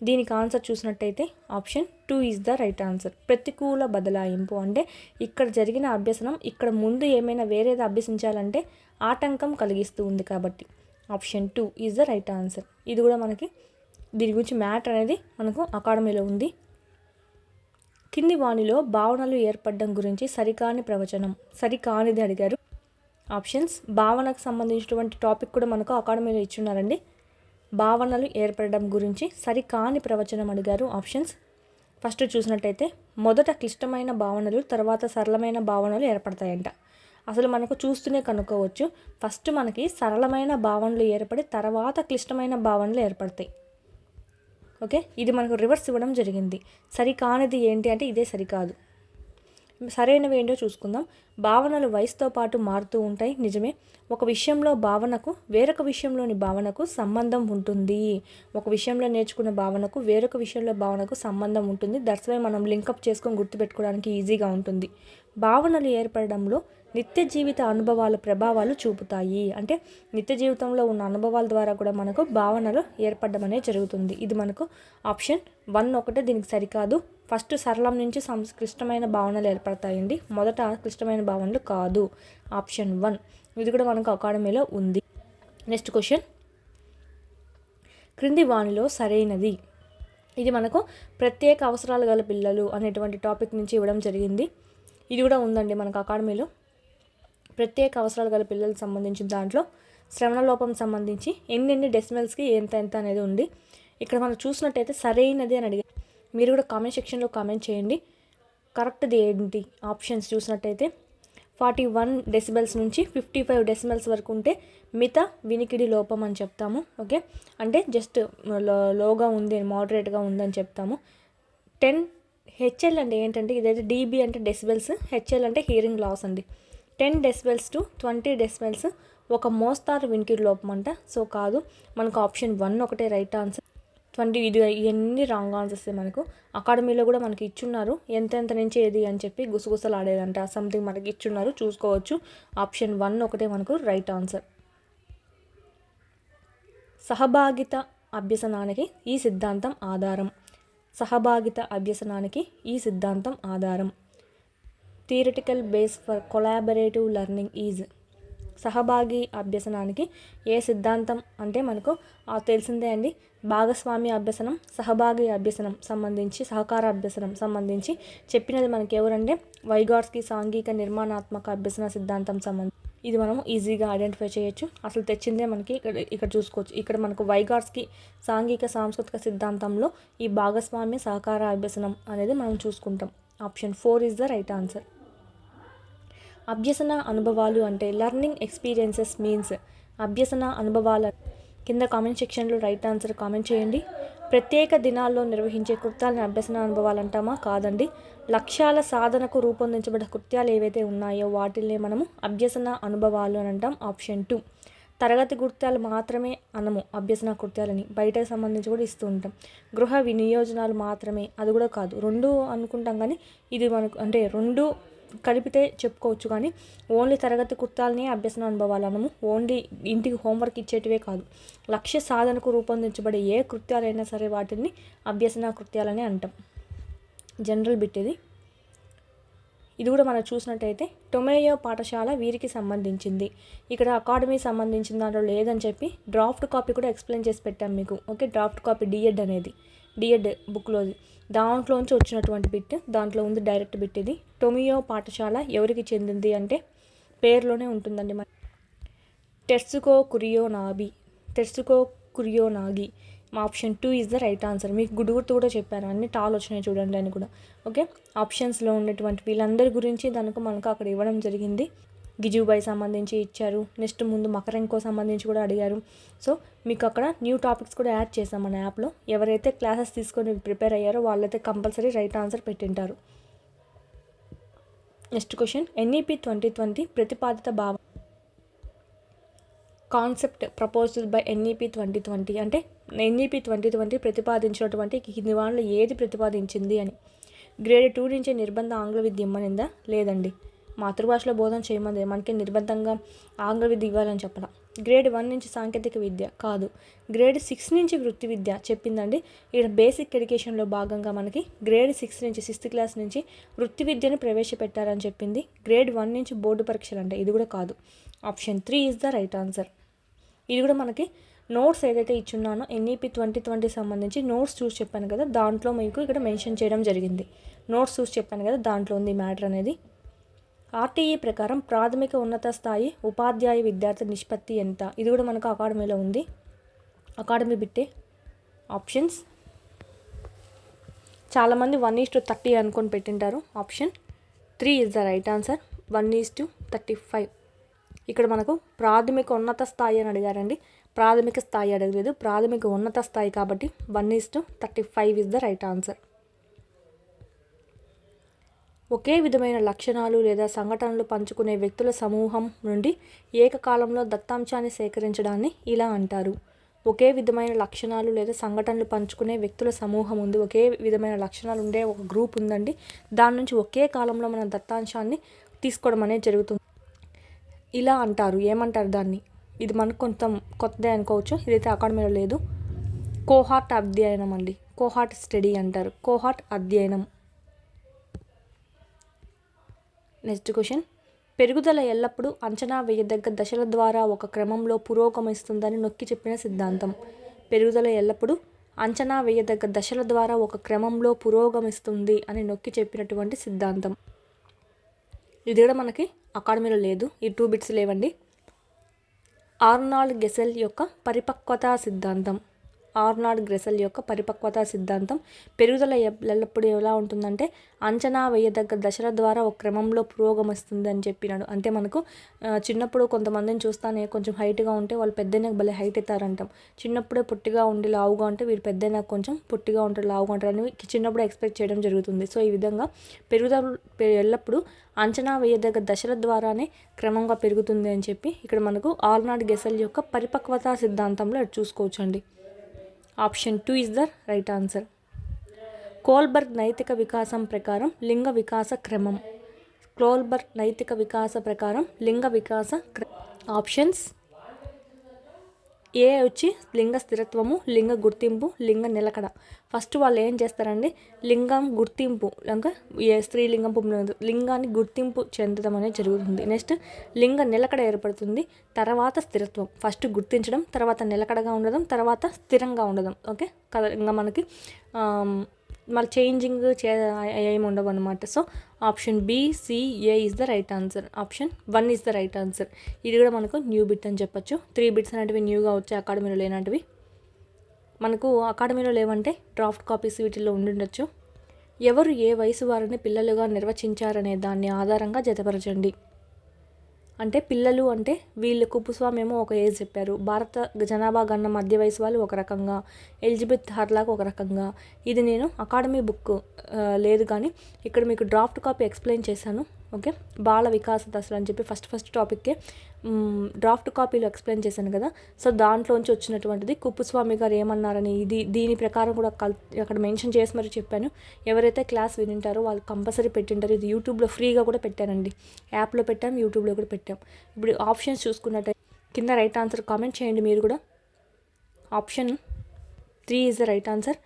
దీనికి ఆన్సర్ చూసినట్టయితే option 2 is the right answer. ప్రతికూల బదలాయింపు అంటే ఇక్కడ జరిగిన అభ్యసనం ఇక్కడ ముందు ఏమైనా వేరేది అభ్యసించాలంటే ఆటంకం కలిగిస్తూ ఉంది కాబట్టి option 2 is the right answer. ఇది కూడా మనకి దీని గురించి మ్యాటర్ అనేది మనకు అకాడమీలో ఉంది. కింది వాణిలో భావనలు ఏర్పడడం గురించి సరికాని ప్రవచనం. సరికానిది అడిగారు. ఆప్షన్స్. భావనకు సంబంధించినటువంటి టాపిక్ కూడా మనకు అకాడమీలో ఇచ్చున్నారండి. భావనలు ఏర్పడడం గురించి సరికాని ప్రవచనం అడిగారు. ఆప్షన్స్. ఫస్ట్ చూసినట్టయితే మొదట క్లిష్టమైన భావనలు తర్వాత సరళమైన భావనలు ఏర్పడతాయంట. అసలు మనకు చూస్తూనే కనుక్కోవచ్చు. ఫస్ట్ మనకి సరళమైన భావనలు ఏర్పడి తర్వాత క్లిష్టమైన భావనలు ఏర్పడతాయి. ఇది మనకు రివర్స్ ఇవ్వడం జరిగింది. సరికానిది ఏంటి అంటే ఇదే సరికాదు. సరైనవి ఏంటో చూసుకుందాం. భావనలు వయసుతో పాటు మారుతూ ఉంటాయి, నిజమే. ఒక విషయంలో భావనకు వేరొక విషయంలోని భావనకు సంబంధం ఉంటుంది. ఒక విషయంలో నేర్చుకున్న భావనకు వేరొక విషయంలో భావనకు సంబంధం ఉంటుంది. దట్స్ వై మనం లింకప్ చేసుకొని గుర్తుపెట్టుకోవడానికి ఈజీగా ఉంటుంది. భావనలు ఏర్పడడంలో నిత్య జీవిత అనుభవాల ప్రభావాలు చూపుతాయి. అంటే నిత్య జీవితంలో ఉన్న అనుభవాల ద్వారా కూడా మనకు భావనలు ఏర్పడడం అనేది జరుగుతుంది. ఇది మనకు ఆప్షన్ 1 ఒకటే దీనికి సరికాదు. ఫస్ట్ సరళం నుంచి క్లిష్టమైన భావనలు ఏర్పడతాయండి, మొదట క్లిష్టమైన భావనలు కాదు. ఆప్షన్ 1 ఇది కూడా మనకు అకాడమీలో ఉంది. Next question. క్రింది వాణిలో సరైనది. ఇది మనకు ప్రత్యేక అవసరాలు గల పిల్లలు అనేటువంటి టాపిక్ నుంచి ఇవ్వడం జరిగింది. ఇది కూడా ఉందండి మనకు అకాడమీలో. ప్రత్యేక అవసరాలు గల పిల్లలకు సంబంధించిన దాంట్లో శ్రవణ లోపం సంబంధించి ఎన్ని డెసిమల్స్కి ఎంత అనేది ఉంది. ఇక్కడ మనం చూసినట్టయితే సరైనది అని అడిగారు. మీరు కూడా కామెంట్ సెక్షన్లో కామెంట్ చేయండి కరెక్ట్ది ఏంటి. ఆప్షన్స్ చూసినట్టయితే 41 డెసిబెల్స్ నుంచి 55 డెసిబెల్స్ వరకు ఉంటే మిత వినికిడి లోపం అని చెప్తాము. అంటే జస్ట్ లోగా ఉంది, మోడరేట్గా ఉందని చెప్తాము. 10 హెచ్ఎల్ అంటే ఏంటంటే ఇదైతే డీబీ అంటే డెసిబెల్స్, హెచ్ఎల్ అంటే హియరింగ్ లాస్ అండి. 10 డెసిబెల్స్ టు 20 డెసిబెల్స్ ఒక మోస్తారు వినికిడి లోపం అంట. సో కాదు, మనకు ఆప్షన్ 1 ఒకటే రైట్ ఆన్సర్. 20 ఇవన్నీ రాంగ్ ఆన్సర్స్. మనకు అకాడమీలో కూడా మనకి ఇచ్చున్నారు ఎంత నుంచి ఏది అని చెప్పి గుసగుసలు ఆడేదంట సంథింగ్ మనకి ఇచ్చున్నారు, చూసుకోవచ్చు. ఆప్షన్ 1 ఒకటే మనకు రైట్ ఆన్సర్. సహభాగిత అభ్యసనానికి ఈ సిద్ధాంతం ఆధారం. సహభాగిత అభ్యసనానికి ఈ సిద్ధాంతం ఆధారం. Theoretical base for collaborative learning is. సహభాగి అభ్యసనానికి ఏ సిద్ధాంతం అంటే మనకు తెలిసిందే అండి. భాగస్వామ్య అభ్యసనం, సహభాగి అభ్యసనం సంబంధించి, సహకార అభ్యసనం సంబంధించి చెప్పినది మనకి ఎవరంటే వైగాట్స్కీ సాంఘిక నిర్మాణాత్మక అభ్యసన సిద్ధాంతం సంబంధించి. ఇది మనం ఈజీగా ఐడెంటిఫై చేయొచ్చు. అసలు తెచ్చిందే మనకి ఇక్కడ చూసుకోవచ్చు. ఇక్కడ మనకు వైగాట్స్కీ సాంఘిక సాంస్కృతిక సిద్ధాంతంలో ఈ భాగస్వామ్య సహకార అభ్యసనం అనేది మనం చూసుకుంటాం. Option 4 is the right answer. అభ్యసన అనుభవాలు అంటే లెర్నింగ్ ఎక్స్పీరియన్సెస్ మీన్స్. అభ్యసన అనుభవాల కింద కామెంట్ సెక్షన్లో రైట్ ఆన్సర్ కామెంట్ చేయండి. ప్రత్యేక దినాల్లో నిర్వహించే కృత్యాలని అభ్యసన అనుభవాలు అంటామా? కాదండి. లక్ష్యాల సాధనకు రూపొందించబడ్డ కృత్యాలు ఏవైతే ఉన్నాయో వాటిల్ని మనము అభ్యసన అనుభవాలు అని అంటాం. ఆప్షన్ 2. తరగతి కృత్యాలు మాత్రమే అనము అభ్యసన కృత్యాలని, బయటకు సంబంధించి కూడా ఇస్తూ ఉంటాం. గృహ వినియోజనాలు మాత్రమే, అది కూడా కాదు. 2 అనుకుంటాం కానీ ఇది మనకు అంటే 2 కలిపితే చెప్పుకోవచ్చు, కానీ ఓన్లీ తరగతి కృత్యాలని అభ్యసన అనుభవాలు అనము. ఓన్లీ ఇంటికి హోంవర్క్ ఇచ్చేటివే కాదు, లక్ష్య సాధనకు రూపొందించబడే ఏ కృత్యాలైనా సరే వాటిని అభ్యసన కృత్యాలని అంటాం. జనరల్ బిట్ ఇది కూడా మనం చూసినట్టయితే టొమేయో పాఠశాల వీరికి సంబంధించింది. ఇక్కడ అకాడమీ సంబంధించిన దాంట్లో లేదని చెప్పి డ్రాఫ్ట్ కాపీ కూడా ఎక్స్ప్లెయిన్ చేసి పెట్టాం మీకు. ఓకే, డ్రాఫ్ట్ కాపీ డిఎడ్ అనేది డిఎడ్ బుక్లోది, దాంట్లోంచి వచ్చినటువంటి బిట్, దాంట్లో ఉంది డైరెక్ట్ బిట్. ఇది టొమియో పాఠశాల ఎవరికి చెందింది అంటే పేరులోనే ఉంటుందండి. టెర్సుకో కురియోనాగి. మా option 2 is the right answer. మీకు గుర్తు కూడా చెప్పాను, అన్ని టాల్ వచ్చినాయి చూడండి అని కూడా. ఓకే, ఆప్షన్స్లో ఉన్నటువంటి వీళ్ళందరి గురించి మనకు అక్కడ ఇవ్వడం జరిగింది. గిజుబాయి సంబంధించి ఇచ్చారు, నెక్స్ట్ ముందు మకరెంకో సంబంధించి కూడా అడిగారు. సో మీకు అక్కడ న్యూ టాపిక్స్ కూడా యాడ్ చేసాం మన యాప్లో. ఎవరైతే క్లాసెస్ తీసుకొని ప్రిపేర్ అయ్యారో వాళ్ళైతే కంపల్సరీ రైట్ ఆన్సర్ పెట్టింటారు. నెక్స్ట్ క్వశ్చన్, NEP 2020 ప్రతిపాదిత భావం కాన్సెప్ట్ ప్రపోజ్డ్ బై NEP 2020 అంటే NEP 2020 ప్రతిపాదించినటువంటి కింది వాటిలో ఏది ప్రతిపాదించింది అని. గ్రేడ్ 2 నుంచి నిర్బంధ ఆంగ్ల విద్య ఇమ్మనిందా? లేదండి. మాతృభాషలో బోధన చేయమంది, మనకి నిర్బంధంగా ఆంగ్ల విద్య ఇవ్వాలని చెప్పడం. గ్రేడ్ 1 నుంచి సాంకేతిక విద్య కాదు. గ్రేడ్ 6 నుంచి వృత్తి విద్య చెప్పిందండి. ఇక్కడ బేసిక్ ఎడ్యుకేషన్లో భాగంగా మనకి గ్రేడ్ 6 నుంచి 6th క్లాస్ నుంచి వృత్తి విద్యను ప్రవేశపెట్టారని చెప్పింది. గ్రేడ్ 1 నుంచి బోర్డు పరీక్షలు అంటే ఇది కూడా కాదు. Option 3 is the right answer. ఇది కూడా మనకి నోట్స్ ఏదైతే ఇచ్చున్నానో NEP 2020 సంబంధించి నోట్స్ చూసి చెప్పాను కదా, దాంట్లో మీకు ఇక్కడ మెన్షన్ చేయడం జరిగింది. నోట్స్ చూసి చెప్పాను కదా, దాంట్లో ఉంది మ్యాటర్ అనేది. RTE ప్రకారం ప్రాథమిక ఉన్నత స్థాయి ఉపాధ్యాయ విద్యార్థి నిష్పత్తి ఎంత? ఇది కూడా మనకు అకాడమీలో ఉంది, అకాడమీ బిట్టే. ఆప్షన్స్ చాలామంది 1:30 అనుకొని పెట్టింటారు. Option 3 is the right answer, 1:35. ఇక్కడ మనకు ప్రాథమిక ఉన్నత స్థాయి అని అడిగారండి, ప్రాథమిక స్థాయి అడగలేదు, ప్రాథమిక ఉన్నత స్థాయి కాబట్టి 1:35 ఈజ్ ద రైట్ ఆన్సర్. ఒకే విధమైన లక్షణాలు లేదా సంఘటనలు పంచుకునే వ్యక్తుల సమూహం నుండి ఏకకాలంలో దత్తాంశాన్ని సేకరించడాన్ని ఇలా అంటారు. ఒకే విధమైన లక్షణాలు లేదా సంఘటనలు పంచుకునే వ్యక్తుల సమూహం ఉంది, ఒకే విధమైన లక్షణాలు ఉండే ఒక గ్రూప్ ఉందండి, దాని నుంచి ఒకే కాలంలో మనం దత్తాంశాన్ని తీసుకోవడం అనేది జరుగుతుంది. ఇలా అంటారు, ఏమంటారు దాన్ని? ఇది మనకు కొంత కొత్తదే అనుకోవచ్చు, ఇదైతే అకాడమీలో లేదు. కోహార్ట్ అధ్యయనం అండి, కోహార్ట్ స్టడీ అంటారు, కోహార్ట్ అధ్యయనం. నెక్స్ట్ క్వశ్చన్, పెరుగుదల ఎల్లప్పుడూ అంచనా వేయదగ్గ దశల ద్వారా ఒక క్రమంలో పురోగమిస్తుందని నొక్కి చెప్పిన సిద్ధాంతం. పెరుగుదల ఎల్లప్పుడూ అంచనా వేయదగ్గ దశల ద్వారా ఒక క్రమంలో పురోగమిస్తుంది అని నొక్కి చెప్పినటువంటి సిద్ధాంతం. ఇది కూడా మనకి అకాడమీలో లేదు, ఈ 2 బిట్స్ లేవండి. ఆర్నాల్డ్ గెసెల్ యొక్క పరిపక్వతా సిద్ధాంతం. ఆర్నాల్డ్ గెసెల్ యొక్క పరిపక్వతా సిద్ధాంతం పెరుగుదల ఎల్లప్పుడూ ఎలా ఉంటుందంటే అంచనా వేయదగ్గ దశల ద్వారా ఒక క్రమంలో పురోగమిస్తుంది అని చెప్పినాడు. అంటే మనకు చిన్నప్పుడు కొంతమందిని చూస్తానే కొంచెం హైట్గా ఉంటే వాళ్ళు పెద్దయినాక భలే హైట్ అవుతారంటాం. చిన్నప్పుడే పొట్టిగా ఉండి లావుగా ఉంటే వీళ్ళు పెద్దయినాక కొంచెం పొట్టిగా ఉంటారు, లావుగా ఉంటారు అని చిన్నప్పుడు ఎక్స్పెక్ట్ చేయడం జరుగుతుంది. సో ఈ విధంగా పెరుగుదల ఎల్లప్పుడూ అంచనా వేయదగ్గ దశల ద్వారానే క్రమంగా పెరుగుతుంది అని చెప్పి ఇక్కడ మనకు ఆర్నాల్డ్ గెసెల్ యొక్క పరిపక్వతా సిద్ధాంతంలో చూసుకోవచ్చండి. Option 2 is the right answer. Kohlberg నైతిక వికాసం ప్రకారం లింగ వికాస క్రమం. కోల్బర్గ్ నైతిక వికాస ప్రకారం లింగ వికాస ఆప్షన్స్ ఏ వచ్చి లింగ స్థిరత్వము, లింగ గుర్తింపు, లింగ నిలకడ. ఫస్ట్ వాళ్ళు ఏం చేస్తారండి, లింగం గుర్తింపు ఇంకా స్త్రీలింగం లింగాన్ని గుర్తింపు చెందడం అనేది జరుగుతుంది. నెక్స్ట్ లింగ నిలకడ ఏర్పడుతుంది, తర్వాత స్థిరత్వం. ఫస్ట్ గుర్తించడం, తర్వాత నిలకడగా ఉండడం, తర్వాత స్థిరంగా ఉండడం. ఓకే కదా, ఇంకా మనకి మళ్ళీ చేంజింగ్ ఏమి ఉండవు అనమాట. So option BCA is the right answer. Option 1 is the right answer. ఇది కూడా మనకు న్యూ బిట్ అని చెప్పొచ్చు. 3 బిట్స్ అనేటివి న్యూగా వచ్చాయి, అకాడమీలో లేనటివి. మనకు అకాడమీలో లేవంటే డ్రాఫ్ట్ కాపీస్ వీటిల్లో ఉండుండొచ్చు. ఎవరు ఏ వయసు వారిని పిల్లలుగా నిర్వచించారనే దాన్ని ఆధారంగా జతపరచండి. అంటే పిల్లలు అంటే వీళ్ళు కుప్పుస్వామి ఏమో ఒక ఏజ్ చెప్పారు, భారత జనాభా గణన మధ్య వయసు వాళ్ళు ఒక రకంగా, ఎలిజబెత్ హర్లాక్ ఒక రకంగా. ఇది నేను అకాడమీ బుక్ లేదు కానీ ఇక్కడ మీకు డ్రాఫ్ట్ కాపీ ఎక్స్ప్లెయిన్ చేశాను. ఓకే, బాల వికాస దశలు అని చెప్పి ఫస్ట్ టాపిక్కే డ్రాఫ్ట్ కాపీలో ఎక్స్ప్లెయిన్ చేశాను కదా. సో దాంట్లోంచి వచ్చినటువంటిది కుప్పుస్వామి గారు ఏమన్నారని దీని ప్రకారం కూడా అక్కడ మెన్షన్ చేసి మరి చెప్పాను. ఎవరైతే క్లాస్ వినింటారో వాళ్ళు కంపల్సరీ పెట్టింటారు. ఇది యూట్యూబ్లో ఫ్రీగా కూడా పెట్టానండి, యాప్లో పెట్టాం, యూట్యూబ్లో కూడా పెట్టాం. ఇప్పుడు ఆప్షన్స్ చూసుకున్నట్టయితే కింద రైట్ ఆన్సర్ కామెంట్ చేయండి మీరు కూడా. Option 3 is the right answer.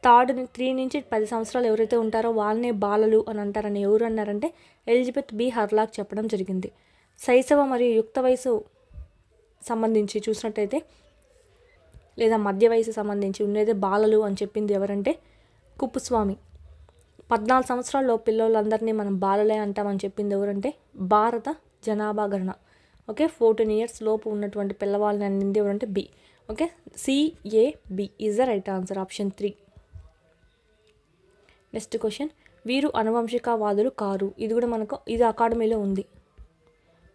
3 నుంచి 10 సంవత్సరాలు ఎవరైతే ఉంటారో వాళ్ళనే బాలలు అని అంటారని ఎవరు అన్నారంటే ఎలిజబెత్ బి హర్లాక్ చెప్పడం జరిగింది. శైశవ మరియు యుక్త వయసు సంబంధించి చూసినట్టయితే లేదా మధ్య వయసు సంబంధించి ఉండేదే బాలలు అని చెప్పింది ఎవరంటే కుప్పుస్వామి. 14 సంవత్సరాల్లో పిల్లలందరినీ మనం బాలలే అంటామని చెప్పింది ఎవరంటే భారత జనాభా గణన. ఓకే, 14 ఇయర్స్ లోపు ఉన్నటువంటి పిల్లవాళ్ళని అనింది ఎవరంటే B. Okay, CAB is the right answer, option 3. Next question, వీరు అనువంశికవాదులు కారు. ఇది కూడా మనకు ఇది అకాడమీలో ఉంది.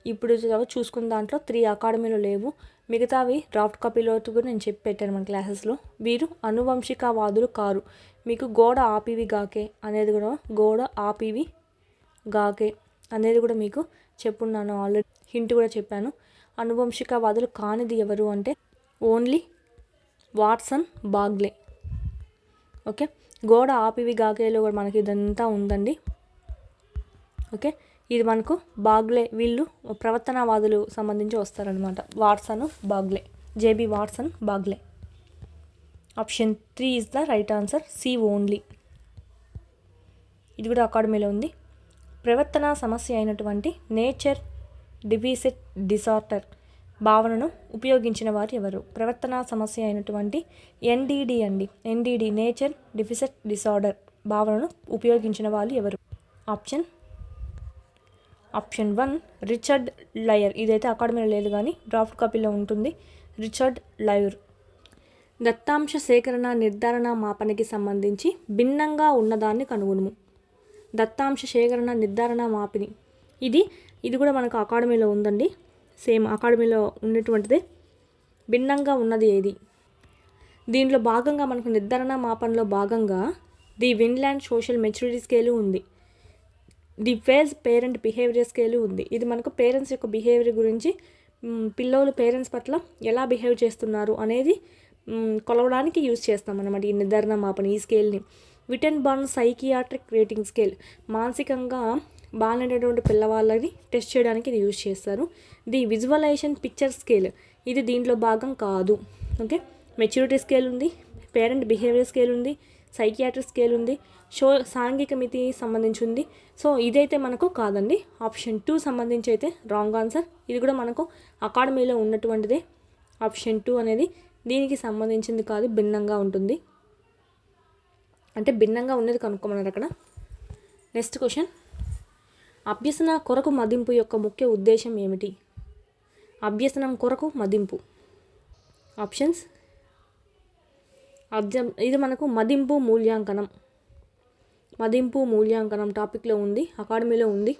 ఇప్పుడు చూసుకున్న దాంట్లో 3 అకాడమీలో లేవు, మిగతావి డ్రాఫ్ట్ కాపీలో కూడా నేను చెప్పి పెట్టాను మన క్లాసెస్లో. వీరు అనువంశికవాదులు కారు. మీకు గోడ ఆపివి గాకే అనేది కూడా అనేది కూడా మీకు చెప్పున్నాను, ఆల్రెడీ హింట్ కూడా చెప్పాను. అనువంశికవాదులు కానిది ఎవరు అంటే ఓన్లీ వాట్సన్ బాగ్లే. ఓకే, గోడ ఆపివి గాకేలో కూడా మనకి ఇదంతా ఉందండి. ఓకే, ఇది మనకు బాగ్లే, వీళ్ళు ప్రవర్తనవాదులు సంబంధించి వస్తారనమాట. Watson Bagley, JB Watson Bagley. Option 3 is the right answer, C only. ఇది కూడా అకాడమీలో ఉంది. ప్రవర్తన సమస్య అయినటువంటి నేచర్ డెఫిసిట్ డిసార్డర్ భావనను ఉపయోగించిన వారు ఎవరు? ప్రవర్తన సమస్య అయినటువంటి NDD అండి, NDD నేచర్ డెఫిసిట్ డిసార్డర్ భావనను ఉపయోగించిన వాళ్ళు ఎవరు? Option 1 Richard liar. ఇదైతే అకాడమీలో లేదు కానీ డ్రాఫ్ట్ కాపీలో ఉంటుంది. Richard liar. దత్తాంశ సేకరణ నిర్ధారణ మాపనకి సంబంధించి భిన్నంగా ఉన్నదాన్ని కనుగొనుము. దత్తాంశ సేకరణ నిర్ధారణ మాపిని ఇది కూడా మనకు అకాడమీలో ఉందండి. సేమ్ అకాడమీలో ఉన్నటువంటిదే. భిన్నంగా ఉన్నది ఏది? దీంట్లో భాగంగా మనకు నిర్ధారణ మాపనలో భాగంగా the Vineland social maturity scale ఉంది, the phase parent behaviour scale ఉంది. ఇది మనకు పేరెంట్స్ యొక్క బిహేవియర్ గురించి, పిల్లలు పేరెంట్స్ పట్ల ఎలా బిహేవ్ చేస్తున్నారు అనేది కొలవడానికి యూజ్ చేస్తాం అన్నమాట ఈ నిర్ధారణ మాపన, ఈ స్కేల్ని. విటెన్బర్న్ సైకియాట్రిక్ రేటింగ్ స్కేల్, మానసికంగా బాగాలేనటువంటి పిల్లవాళ్ళని టెస్ట్ చేయడానికి ఇది యూజ్ చేస్తారు. ది విజువలైజేషన్ పిక్చర్ స్కేల్, ఇది దీంట్లో భాగం కాదు. ఓకే, మెచ్యూరిటీ స్కేల్ ఉంది, పేరెంట్ బిహేవియర్ స్కేల్ ఉంది, సైకియాట్రిక్ స్కేల్ ఉంది, సాంఘిక మితి సంబంధించి ఉంది. సో ఇదైతే మనకు కాదండి. ఆప్షన్ 2 సంబంధించి అయితే రాంగ్ ఆన్సర్. ఇది కూడా మనకు అకాడమీలో ఉన్నటువంటిదే. ఆప్షన్ 2 అనేది దీనికి సంబంధించింది కాదు, భిన్నంగా ఉంటుంది. అంటే భిన్నంగా ఉన్నది కనుక్కోమన్నారు అక్కడ. నెక్స్ట్ క్వశ్చన్, అభ్యసన కొరకు మదింపు యొక్క ముఖ్య ఉద్దేశం ఏమిటి? అభ్యసనం కొరకు మదింపు. ఆప్షన్స్, ఇది మనకు మదింపు మూల్యాంకనం టాపిక్లో ఉంది, అకాడమీలో ఉంది.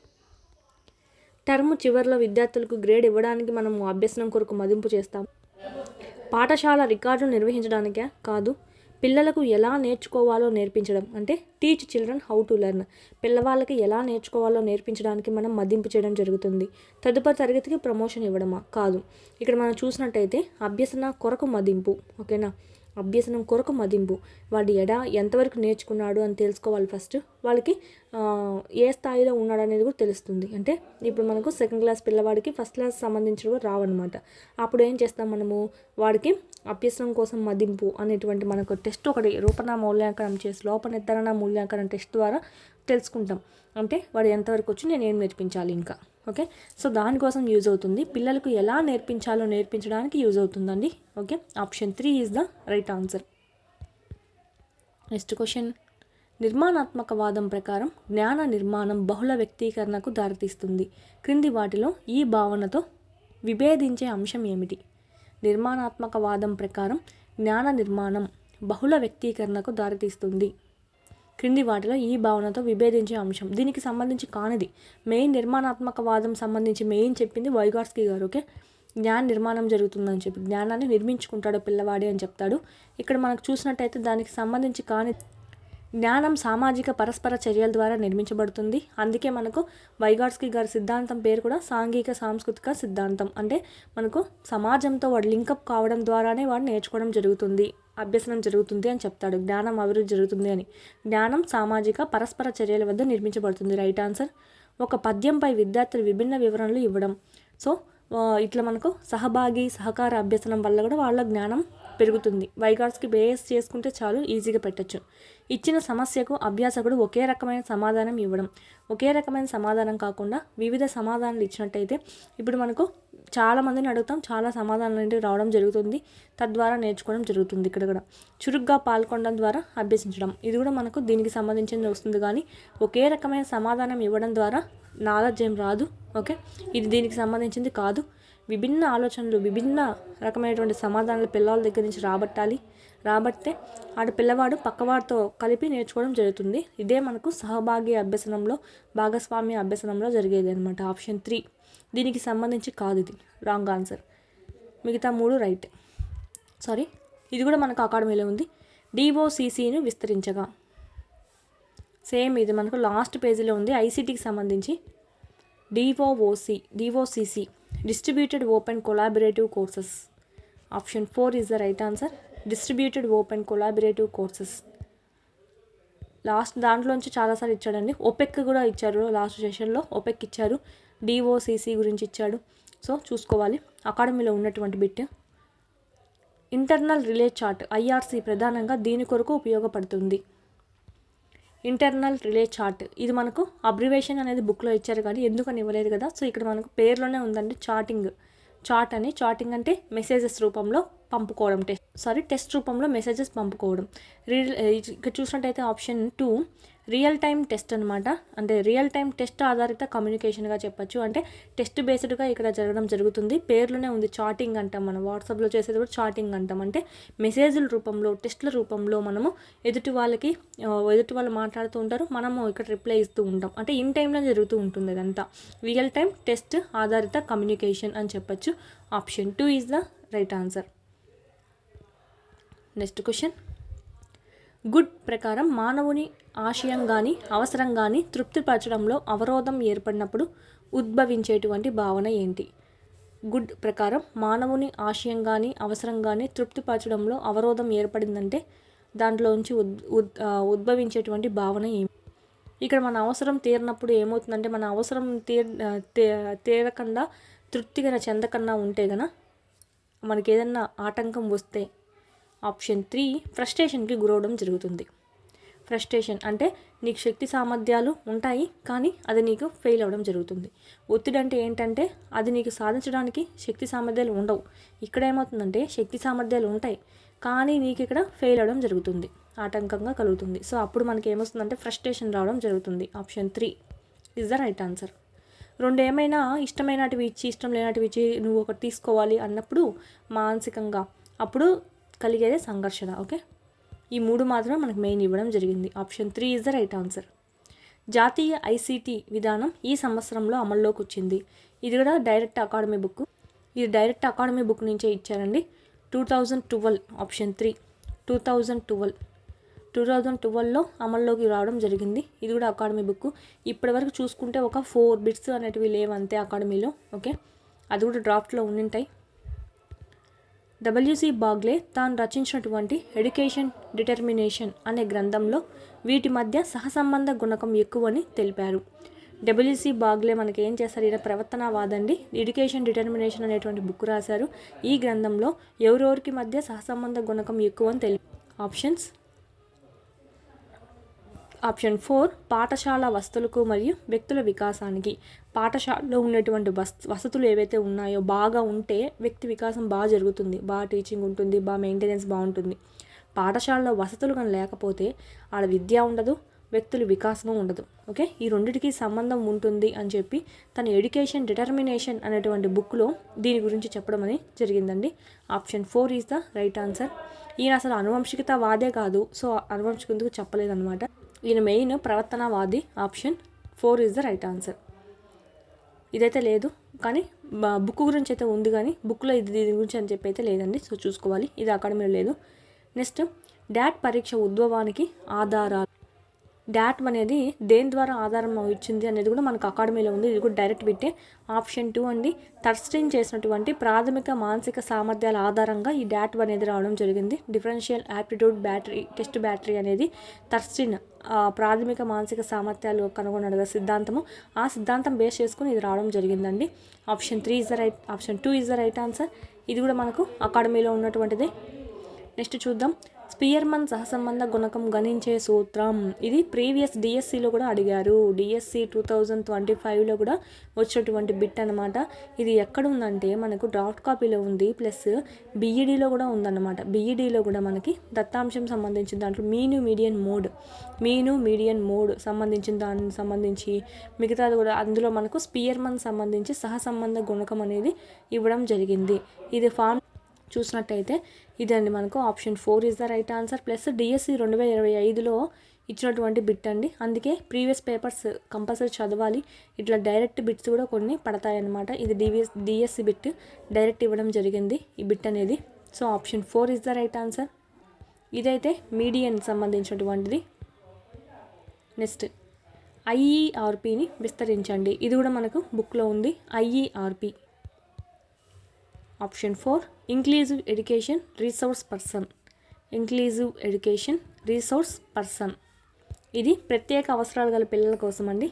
టర్మ్ చివరిలో విద్యార్థులకు గ్రేడ్ ఇవ్వడానికి మనము అభ్యసనం కొరకు మదింపు చేస్తాం. పాఠశాల రికార్డును నిర్వహించడానికే కాదు, పిల్లలకు ఎలా నేర్చుకోవాలో నేర్పించడం, అంటే teach children how to learn. పిల్లవాళ్ళకి ఎలా నేర్చుకోవాలో నేర్పించడానికి మనం మదింపు చేయడం జరుగుతుంది. తదుపరి తరగతికి ప్రమోషన్ ఇవ్వడమా? కాదు. ఇక్కడ మనం చూసినట్టయితే అభ్యసన కొరకు మదింపు. ఓకేనా, అభ్యసనం కొరకు మదింపు. వాడు ఎంతవరకు నేర్చుకున్నాడు అని తెలుసుకోవాలి ఫస్ట్. వాళ్ళకి ఏ స్థాయిలో ఉన్నాడు అనేది కూడా తెలుస్తుంది. అంటే ఇప్పుడు మనకు 2nd క్లాస్ పిల్లవాడికి 1st క్లాస్ సంబంధించినవి రావన్నమాట. అప్పుడు ఏం చేస్తాం మనము, వాడికి అభ్యసనం కోసం మదింపు అనేటువంటి మనకు టెస్ట్ ఒకటి రూపణ మూల్యాంకనం చేసి లోప నిర్ధారణ మూల్యాంకనం టెస్ట్ ద్వారా తెలుసుకుంటాం. అంటే వాడు ఎంతవరకు వచ్చి నేను ఏం నేర్పించాలి ఇంకా. ఓకే, సో దానికోసం యూజ్ అవుతుంది. పిల్లలకు ఎలా నేర్పించాలో నేర్పించడానికి యూజ్ అవుతుందండి. Okay, option 3 is the right answer. Next question, నిర్మాణాత్మకవాదం ప్రకారం జ్ఞాన నిర్మాణం బహుళ వ్యక్తీకరణకు దారితీస్తుంది. క్రింది వాటిలో ఈ భావనతో విభేదించే అంశం ఏమిటి? నిర్మాణాత్మకవాదం ప్రకారం జ్ఞాన నిర్మాణం బహుళ వ్యక్తీకరణకు దారితీస్తుంది. క్రింది వాటిలో ఈ భావనతో విభేదించే అంశం. దీనికి సంబంధించి కానిది మెయిన్ నిర్మాణాత్మకవాదం సంబంధించి మెయిన్ చెప్పింది వైగాట్స్కీ గారు. ఓకే, జ్ఞాన నిర్మాణం జరుగుతుందని చెప్పి జ్ఞానాన్ని నిర్మించుకుంటాడు పిల్లవాడే అని చెప్తాడు. ఇక్కడ మనకు చూసినట్టయితే దానికి సంబంధించి కాని జ్ఞానం సామాజిక పరస్పర చర్యల ద్వారా నిర్మించబడుతుంది. అందుకే మనకు వైగాట్స్కీ గారి సిద్ధాంతం పేరు కూడా సాంఘిక సాంస్కృతిక సిద్ధాంతం. అంటే మనకు సమాజంతో వాడు లింకప్ కావడం ద్వారానే వాడు నేర్చుకోవడం జరుగుతుంది, అభ్యసనం జరుగుతుంది అని చెప్తాడు. జ్ఞానం అభివృద్ధి జరుగుతుంది అని. జ్ఞానం సామాజిక పరస్పర చర్యల వద్ద నిర్మించబడుతుంది. Right answer. ఒక పద్యంపై విద్యార్థులు విభిన్న వివరణలు ఇవ్వడం. సో ఇట్లా మనకు సహకార అభ్యసనం వల్ల కూడా వాళ్ళ జ్ఞానం పెరుగుతుంది. వైగాట్స్కి బేస్ చేసుకుంటే చాలు, ఈజీగా పెట్టచ్చు. ఇచ్చిన సమస్యకు అభ్యాసకుడు ఒకే రకమైన సమాధానం ఇవ్వడం. ఒకే రకమైన సమాధానం కాకుండా వివిధ సమాధానాలు ఇచ్చినట్టయితే ఇప్పుడు మనకు చాలామందిని అడుగుతాం, చాలా సమాధానాలు అనేవి రావడం జరుగుతుంది, తద్వారా నేర్చుకోవడం జరుగుతుంది. ఇక్కడ కూడా చురుగ్గా పాల్గొనడం ద్వారా అభ్యసించడం, ఇది కూడా మనకు దీనికి సంబంధించింది వస్తుంది. కానీ ఒకే రకమైన సమాధానం ఇవ్వడం ద్వారా నాలెడ్జ్ ఏం రాదు. ఓకే, ఇది దీనికి సంబంధించింది కాదు. విభిన్న ఆలోచనలు, విభిన్న రకమైనటువంటి సమాధానాలు పిల్లల దగ్గర నుంచి రాబట్టే పిల్లవాడు పక్కవాడితో కలిపి నేర్చుకోవడం జరుగుతుంది. ఇదే మనకు భాగస్వామ్య అభ్యసనంలో జరిగేది అనమాట. ఆప్షన్ 3 దీనికి సంబంధించి కాదు, ఇది రాంగ్ ఆన్సర్. మిగతా 3 రైట్. ఇది కూడా మనకు అకాడమీలో ఉంది. డిఓసిసిను విస్తరించగా, సేమ్ ఇది మనకు లాస్ట్ పేజీలో ఉంది. ఐసీటీకి సంబంధించి DOCC distributed open collaborative courses. Option 4 is the right answer. Distributed open collaborative courses last దాంట్లోంచి చాలాసార్లు ఇచ్చాడండి. OPEC కూడా ఇచ్చారు, లాస్ట్ సెషన్లో OPEC ఇచ్చారు, డిఓసిసి గురించి ఇచ్చాడు. సో చూసుకోవాలి. అకాడమీలో ఉన్నటువంటి bit. Internal relay chart IRC ప్రధానంగా దీని కొరకు ఉపయోగపడుతుంది. ఇంటర్నల్ రిలే చార్ట్ ఇది మనకు అబ్రివేషన్ అనేది బుక్లో ఇచ్చారు కానీ ఎందుకని ఇవ్వలేదు కదా. సో ఇక్కడ మనకు పేర్లోనే ఉందండి చార్టింగ్ అంటే మెసేజెస్ రూపంలో పంపుకోవడం, టెస్ట్ రూపంలో మెసేజెస్ పంపుకోవడం. ఇక్కడ చూసినట్టయితే ఆప్షన్ 2 రియల్ టైం టెస్ట్ అనమాట. అంటే రియల్ టైం టెస్ట్ ఆధారిత కమ్యూనికేషన్గా చెప్పచ్చు. అంటే టెస్ట్ బేస్డ్గా ఇక్కడ జరగడం జరుగుతుంది. పేర్లోనే ఉంది చాటింగ్ అంటాం. మనం వాట్సాప్లో చేసేది కూడా చాటింగ్ అంటాం. అంటే మెసేజ్ల రూపంలో, టెస్ట్ల రూపంలో మనము ఎదుటి వాళ్ళు మాట్లాడుతూ ఉంటారు, మనము ఇక్కడ రిప్లై ఇస్తూ ఉంటాం. అంటే ఇన్ టైంలో జరుగుతూ ఉంటుంది అదంతా. రియల్ టైం టెస్ట్ ఆధారిత కమ్యూనికేషన్ అని చెప్పచ్చు. Option 2 is the right answer. Next question. Good ప్రకారం మానవుని ఆశయం కానీ అవసరం కానీ తృప్తిపరచడంలో అవరోధం ఏర్పడినప్పుడు ఉద్భవించేటువంటి భావన ఏంటి? గుడ్ ప్రకారం మానవుని ఆశయం కానీ అవసరం కానీ తృప్తిపరచడంలో అవరోధం ఏర్పడిందంటే దాంట్లోంచి ఉద్భవించేటువంటి భావన ఏమి? ఇక్కడ మన అవసరం తీరినప్పుడు ఏమవుతుందంటే, మన అవసరం తీరకుండా తృప్తిగా చెందకుండా ఉంటే గన మనకి ఏదన్నా ఆటంకం వస్తే ఆప్షన్ 3 ఫ్రస్ట్రేషన్కి గురవడం జరుగుతుంది. ఫ్రస్ట్రేషన్ అంటే నీకు శక్తి సామర్థ్యాలు ఉంటాయి కానీ అది నీకు ఫెయిల్ అవ్వడం జరుగుతుంది. ఒత్తిడి అంటే ఏంటంటే అది నీకు సాధించడానికి శక్తి సామర్థ్యాలు ఉండవు. ఇక్కడ ఏమవుతుందంటే శక్తి సామర్థ్యాలు ఉంటాయి కానీ నీకు ఇక్కడ ఫెయిల్ అవ్వడం జరుగుతుంది, ఆటంకంగా కలుగుతుంది. సో అప్పుడు మనకి ఏమొస్తుందంటే ఫ్రస్ట్రేషన్ రావడం జరుగుతుంది. Option 3 is the right answer. 2 ఏమైనా ఇష్టమైనటివి ఇచ్చి ఇష్టం లేనటివి ఇచ్చి నువ్వు ఒకటి తీసుకోవాలి అన్నప్పుడు మానసికంగా అప్పుడు కలిగేదే సంఘర్షణ. ఓకే, ఈ 3 మాత్రం మనకు మెయిన్ ఇవ్వడం జరిగింది. Option 3 is the right answer. జాతీయ ICT విధానం ఈ సంవత్సరంలో అమల్లోకి వచ్చింది. ఇది కూడా డైరెక్ట్ అకాడమీ బుక్ నుంచే ఇచ్చారండి. 2012 ఆప్షన్ 3 2012లో అమల్లోకి రావడం జరిగింది. ఇది కూడా అకాడమీ బుక్. ఇప్పటివరకు చూసుకుంటే ఒక 4 బిట్స్ అనేటివి లేవు అంతే అకాడమీలో. ఓకే, అది కూడా డ్రాఫ్ట్లో ఉండింటాయి. WC బాగ్లే తాను రచించినటువంటి ఎడ్యుకేషన్ డిటర్మినేషన్ అనే గ్రంథంలో వీటి మధ్య సహసంబంధ గుణకం ఎక్కువని తెలిపారు. WC బాగ్లే మనకి ఏం చేస్తారు, ఈయన ప్రవర్తనవాదండి. ఎడ్యుకేషన్ డిటర్మినేషన్ అనేటువంటి బుక్ రాశారు. ఈ గ్రంథంలో ఎవరెవరికి మధ్య సహసంబంధ గుణకం ఎక్కువ అని ఆప్షన్ 4 పాఠశాల వసతులకు మరియు వ్యక్తుల వికాసానికి. పాఠశాలలో ఉన్నటువంటి వసతులు ఏవైతే ఉన్నాయో బాగా ఉంటే వ్యక్తి వికాసం బాగా జరుగుతుంది, బాగా టీచింగ్ ఉంటుంది, బాగా మెయింటెనెన్స్ బాగుంటుంది. పాఠశాలలో వసతులు కానీ లేకపోతే ఆడ విద్య ఉండదు, వ్యక్తుల వికాసము ఉండదు. ఓకే, ఈ రెండిటికి సంబంధం ఉంటుంది అని చెప్పి తన ఎడ్యుకేషన్ డిటర్మినేషన్ అనేటువంటి బుక్లో దీని గురించి చెప్పడం అని జరిగిందండి. Option 4 is the right answer. ఈయన అసలు అనువంశికత వాదే కాదు, సో అనువంశికందుకు చెప్పలేదన్నమాట. ఈయన మెయిన్ ప్రవర్తనవాది. Option 4 is the right answer. ఇదైతే లేదు, కానీ బుక్ గురించి అయితే ఉంది, కానీ బుక్లో దీని గురించి అని చెప్పి అయితే లేదండి. సో చూసుకోవాలి, ఇది అకాడమీలో లేదు. నెక్స్ట్, డాట్ పరీక్ష ఉద్భవానికి ఆధారాలు. డాట్ అనేది దేని ద్వారా ఆధారం ఇచ్చింది అనేది కూడా మనకు అకాడమీలో ఉంది. ఇది కూడా డైరెక్ట్ బిట్టే. ఆప్షన్ 2 అండి, థర్స్టిన్ చేసినటువంటి ప్రాథమిక మానసిక సామర్థ్యాల ఆధారంగా ఈ డాట్ అనేది రావడం జరిగింది. Differential aptitude battery test battery అనేది థర్స్టిన్ ప్రాథమిక మానసిక సామర్థ్యాలు కనుగొనడుగా సిద్ధాంతము. ఆ సిద్ధాంతం బేస్ చేసుకుని ఇది రావడం జరిగిందండి. Option 3 is the right, option 2 is the right answer. ఇది కూడా మనకు అకాడమీలో ఉన్నటువంటిదే. నెక్స్ట్ చూద్దాం, స్పియర్మన్ సహసంబంధ గుణకం గణించే సూత్రం. ఇది ప్రీవియస్ డిఎస్సిలో కూడా అడిగారు. డిఎస్సి 2025లో కూడా వచ్చినటువంటి బిట్ అనమాట. ఇది ఎక్కడ ఉందంటే మనకు డ్రాఫ్ట్ కాపీలో ఉంది, ప్లస్ బీఈడీలో కూడా ఉందన్నమాట. బీఈడీలో కూడా మనకి దత్తాంశం సంబంధించిన దాంట్లో మీను మీడియన్ మోడ్ సంబంధించిన దానికి సంబంధించి మిగతాది కూడా అందులో మనకు స్పియర్మన్ సంబంధించి సహసంబంధ గుణకం అనేది ఇవ్వడం జరిగింది. ఇది ఫామ్ చూసినట్టయితే ఇదండి మనకు option 4 is the right answer. Plus DSC 2025లో ఇచ్చినటువంటి బిట్ అండి. అందుకే ప్రీవియస్ పేపర్స్ కంపల్సరీ చదవాలి. ఇట్లా డైరెక్ట్ బిట్స్ కూడా కొన్ని పడతాయన్నమాట. ఇది డిఎస్సి బిట్ డైరెక్ట్ ఇవ్వడం జరిగింది ఈ బిట్ అనేది. So option 4 is the right answer. ఇదైతే మీడియన్ సంబంధించినటువంటిది. నెక్స్ట్, ఐఈఆర్పిని విస్తరించండి. ఇది కూడా మనకు బుక్లో ఉంది. IERP option 4, inclusive education resource person. Inclusive education resource person ఇది ప్రత్యేక అవసరాలు గల పిల్లల కోసం అండి.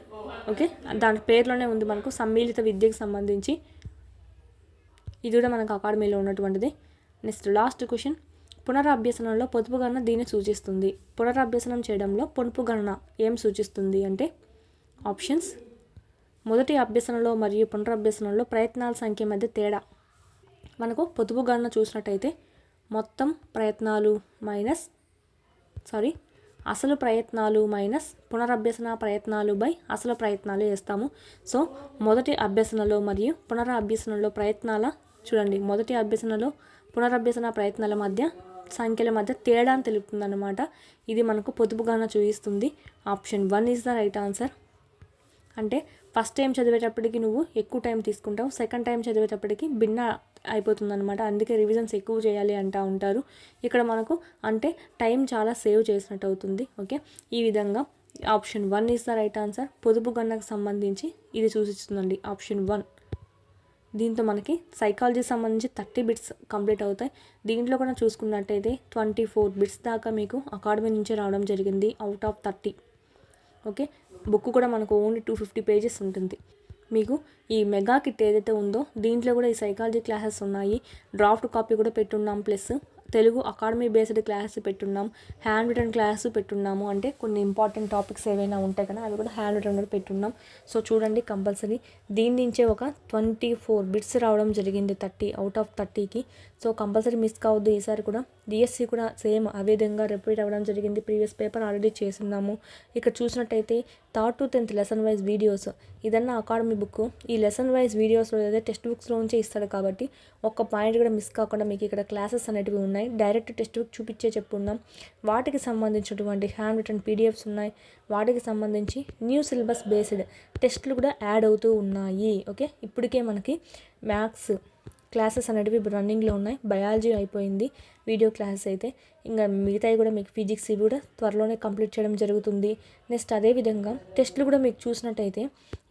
ఓకే, దాని పేరులోనే ఉంది మనకు సమ్మిళిత విద్యకు సంబంధించి. ఇది కూడా మనకు అకాడమీలో ఉన్నటువంటిది. నెక్స్ట్ లాస్ట్ క్వశ్చన్, పునరభ్యసనంలో పొదుపు గణన దీన్ని సూచిస్తుంది. పునరభ్యసనం చేయడంలో పొదుపు గణన ఏం సూచిస్తుంది అంటే ఆప్షన్స్, మొదటి అభ్యసనలో మరియు పునరభ్యసనంలో ప్రయత్నాల సంఖ్య మధ్య తేడా. మనకు పొదుపు గణన చూసినట్టయితే మొత్తం ప్రయత్నాలు అసలు ప్రయత్నాలు మైనస్ పునరభ్యసన ప్రయత్నాలు బై అసలు ప్రయత్నాలు వేస్తాము. సో మొదటి అభ్యసనలో మరియు పునరభ్యసనలో ప్రయత్నాల చూడండి, మొదటి అభ్యసనలో పునరభ్యసన ప్రయత్నాల మధ్య సంఖ్యల మధ్య తేడా అని తెలుపుతుంది అన్నమాట. ఇది మనకు పొదుపు గణన చూపిస్తుంది. Option 1 is the right answer. అంటే ఫస్ట్ టైం చదివేటప్పటికి నువ్వు ఎక్కువ టైం తీసుకుంటావు, సెకండ్ టైం చదివేటప్పటికి భిన్న అయిపోతుంది అనమాట. అందుకే రివిజన్స్ ఎక్కువ చేయాలి అంటూ ఉంటారు. ఇక్కడ మనకు అంటే టైం చాలా సేవ్ చేసినట్టు అవుతుంది. ఓకే, ఈ విధంగా option 1 is the right answer. పొదుపు గణనకు సంబంధించి ఇది సూచిస్తుందండి ఆప్షన్ 1. దీంతో మనకి సైకాలజీకి సంబంధించి 30 బిట్స్ కంప్లీట్ అవుతాయి. దీంట్లో కూడా చూసుకున్నట్టయితే 24 బిట్స్ దాకా మీకు అకాడమీ నుంచి రావడం జరిగింది అవుట్ ఆఫ్ 30. ఓకే, బుక్ కూడా మనకు ఓన్లీ 250 పేజెస్ ఉంటుంది. మీకు ఈ మెగా కిట్ ఏదైతే ఉందో దీంట్లో కూడా ఈ సైకాలజీ క్లాసెస్ ఉన్నాయి. డ్రాఫ్ట్ కాపీ కూడా పెట్టున్నాం, plus Telugu Academy based class పెట్టున్నాం, హ్యాండ్ రిటర్న్ క్లాస్ పెట్టున్నాము. అంటే కొన్ని ఇంపార్టెంట్ టాపిక్స్ ఏవైనా ఉంటాయి కదా అవి కూడా హ్యాండ్ రిటర్న్ కూడా పెట్టున్నాం. సో చూడండి, కంపల్సరీ దీని నుంచే ఒక 24 బిట్స్ రావడం జరిగింది 30 అవుట్ ఆఫ్ 30కి. సో కంపల్సరీ మిస్ కావద్దు. ఈసారి కూడా డిఎస్సి కూడా సేమ్ అదే విధంగా రిపీట్ అవ్వడం జరిగింది. ప్రీవియస్ పేపర్ ఆల్రెడీ చేస్తున్నాము. ఇక్కడ చూసినట్టయితే 3rd to 10th lesson wise videos, ఇదన్నా అకాడమీ బుక్. ఈ లెసన్ వైజ్ వీడియోస్లో ఏదైతే టెక్స్ట్ బుక్స్లో నుంచే ఇస్తాడు కాబట్టి ఒక్క పాయింట్ కూడా మిస్ కాకుండా మీకు ఇక్కడ క్లాసెస్ అనేటివి ఉన్నాయి. డైరెక్ట్ టెక్స్ట్ బుక్ చూపించే చెప్పున్నాం. వాటికి సంబంధించినటువంటి హ్యాండ్ రిటర్న్ పీడిఎఫ్స్ ఉన్నాయి. వాటికి సంబంధించి న్యూ సిలబస్ బేస్డ్ టెస్టులు కూడా యాడ్ అవుతూ ఉన్నాయి. ఓకే, ఇప్పటికే మనకి మ్యాథ్స్ క్లాసెస్ అనేటివి రన్నింగ్లో ఉన్నాయి. బయాలజీ అయిపోయింది వీడియో క్లాసెస్ అయితే, ఇంకా మిగతాయి కూడా మీకు ఫిజిక్స్ ఇవి కూడా త్వరలోనే కంప్లీట్ చేయడం జరుగుతుంది. నెక్స్ట్ అదేవిధంగా టెస్టులు కూడా మీకు చూసినట్టయితే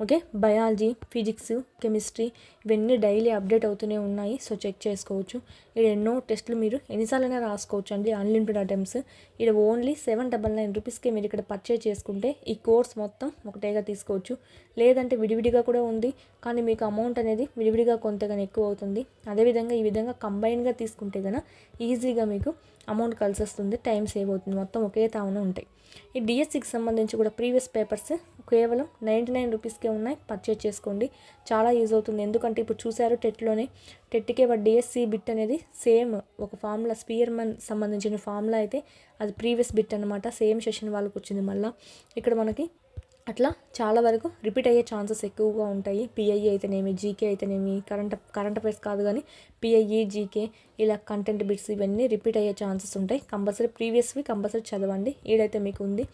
ఓకే, బయాలజీ, ఫిజిక్స్, కెమిస్ట్రీ ఇవన్నీ డైలీ అప్డేట్ అవుతూనే ఉన్నాయి. సో చెక్ చేసుకోవచ్చు. ఇక్కడ ఎన్నో టెస్టులు మీరు ఎన్నిసార్లైనా రాసుకోవచ్చు అండి, అన్లిమిటెడ్ అటెంప్ట్స్. ఇక్కడ ఓన్లీ 799 రూపీస్కే మీరు ఇక్కడ పర్చేజ్ చేసుకుంటే ఈ కోర్స్ మొత్తం ఒకటేగా తీసుకోవచ్చు. లేదంటే విడివిడిగా కూడా ఉంది, కానీ మీకు అమౌంట్ అనేది విడివిడిగా కొంతగానే ఎక్కువ అవుతుంది. అదేవిధంగా ఈ విధంగా కంబైన్గా తీసుకుంటే కనుక ఈజీగా మీకు అమౌంట్ కలిసి వస్తుంది, టైం సేవ్ అవుతుంది. మొత్తం ఒకే తావున ఉంటాయి. ఈ డిఎస్సికి సంబంధించి కూడా ప్రీవియస్ పేపర్స్ కేవలం 99 రూపీస్కే ఉన్నాయి. పర్చేజ్ చేసుకోండి, చాలా యూజ్ అవుతుంది. ఎందుకంటే ఇప్పుడు చూసారు టెట్కే డిఎస్సి బిట్ అనేది సేమ్ ఒక ఫార్ములా, స్పియర్మన్ సంబంధించిన ఫార్ములా అయితే అది ప్రీవియస్ బిట్ అనమాట. సేమ్ సెషన్ వాళ్ళకి వచ్చింది. మళ్ళీ ఇక్కడ మనకి అట్లా చాలా వరకు రిపీట్ అయ్యే ఛాన్సెస్ ఎక్కువగా ఉంటాయి. పిఐఈ అయితేనేమి, జీకే అయితేనేమి, కరెంట్ అఫైర్స్ కాదు కానీ పిఐఈ, జీకే ఇలా కంటెంట్ బిట్స్ ఇవన్నీ రిపీట్ అయ్యే ఛాన్సెస్ ఉంటాయి. కంపల్సరీ ప్రీవియస్వి కంపల్సరీ చదవండి. ఏదైతే మీకు ఉంది.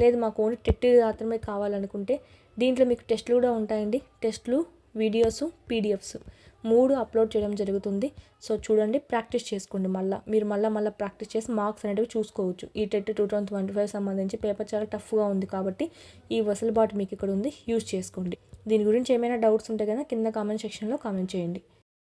లేదు మాకు ఓన్లీ టెట్ మాత్రమే కావాలనుకుంటే దీంట్లో మీకు టెస్ట్లు కూడా ఉంటాయండి. టెస్ట్లు, వీడియోస్, పీడిఎఫ్స్ 3 అప్లోడ్ చేయడం జరుగుతుంది. సో చూడండి, ప్రాక్టీస్ చేసుకోండి. మీరు మళ్ళీ ప్రాక్టీస్ చేసి మార్క్స్ అనేటివి చూసుకోవచ్చు. ఈ టెట్ 2025 సంబంధించి పేపర్ చాలా టఫ్గా ఉంది కాబట్టి ఈ వెసులుబాటు మీకు ఇక్కడ ఉంది, యూజ్ చేసుకోండి. దీని గురించి ఏమైనా డౌట్స్ ఉంటే కనుక కింద కామెంట్ సెక్షన్లో కామెంట్ చేయండి.